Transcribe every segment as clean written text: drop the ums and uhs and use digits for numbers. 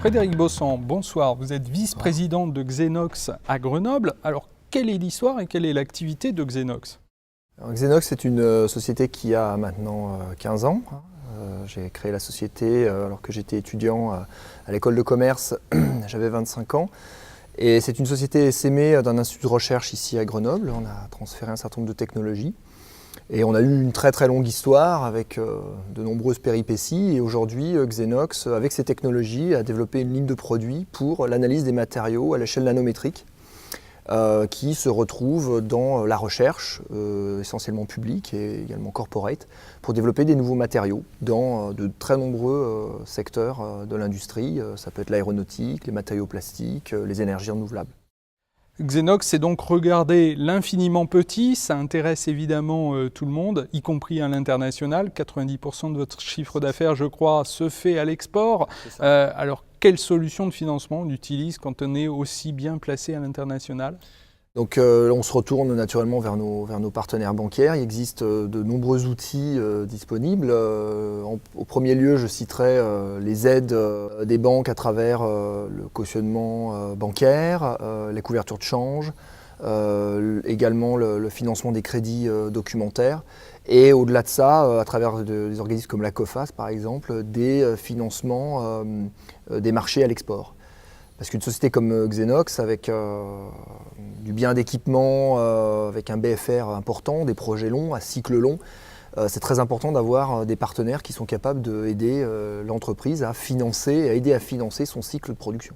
Frédéric Bossan, bonsoir. Vous êtes vice-président de Xenox à Grenoble. Alors, quelle est l'histoire et quelle est l'activité de Xenox? Alors, Xenox est une société qui a maintenant 15 ans. J'ai créé la société alors que j'étais étudiant à l'école de commerce, j'avais 25 ans. Et c'est une société essaimée d'un institut de recherche ici à Grenoble. On a transféré un certain nombre de technologies. Et on a eu une très très longue histoire avec de nombreuses péripéties. Et aujourd'hui, Xenox, avec ses technologies, a développé une ligne de produits pour l'analyse des matériaux à l'échelle nanométrique, qui se retrouve dans la recherche, essentiellement publique et également corporate, pour développer des nouveaux matériaux dans de très nombreux secteurs de l'industrie. Ça peut être l'aéronautique, les matériaux plastiques, les énergies renouvelables. Xenox, c'est donc regarder l'infiniment petit, ça intéresse évidemment tout le monde, y compris à l'international. 90% de votre chiffre d'affaires, je crois, se fait à l'export. Alors, quelle solution de financement on utilise quand on est aussi bien placé à l'international ? Donc on se retourne naturellement vers nos partenaires bancaires. Il existe de nombreux outils disponibles. Au premier lieu, je citerai les aides des banques à travers le cautionnement bancaire, les couvertures de change, également le financement des crédits documentaires. Et au-delà de ça, à travers des organismes comme la COFAS par exemple, des financements des marchés à l'export. Parce qu'une société comme Xenox, avec du bien d'équipement, avec un BFR important, des projets longs, à cycle long, c'est très important d'avoir des partenaires qui sont capables d'aider l'entreprise à financer, à aider à financer son cycle de production.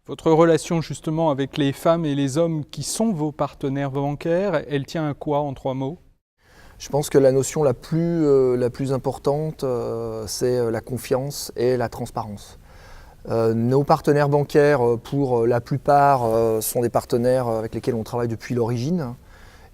Votre relation justement avec les femmes et les hommes qui sont vos partenaires bancaires, elle tient à quoi en 3 mots ? Je pense que la notion la plus importante, c'est la confiance et la transparence. Nos partenaires bancaires, pour la plupart, sont des partenaires avec lesquels on travaille depuis l'origine.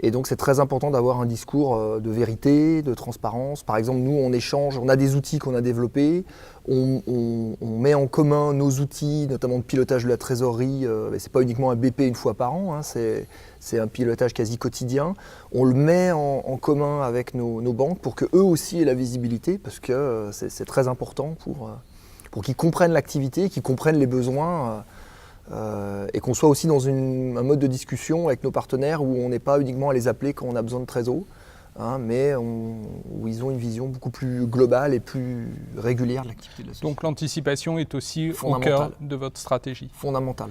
Et donc c'est très important d'avoir un discours de vérité, de transparence. Par exemple, nous, on échange, on a des outils qu'on a développés, on met en commun nos outils, notamment de pilotage de la trésorerie. Ce n'est pas uniquement un BP une fois par an, hein, c'est un pilotage quasi quotidien. On le met en commun avec nos banques pour qu'eux aussi aient la visibilité, parce que c'est très important pour qu'ils comprennent l'activité, qu'ils comprennent les besoins et qu'on soit aussi dans un mode de discussion avec nos partenaires où on n'est pas uniquement à les appeler quand on a besoin de trésor, hein, mais où ils ont une vision beaucoup plus globale et plus régulière de l'activité de la société. Donc l'anticipation est aussi au cœur de votre stratégie. Fondamentale.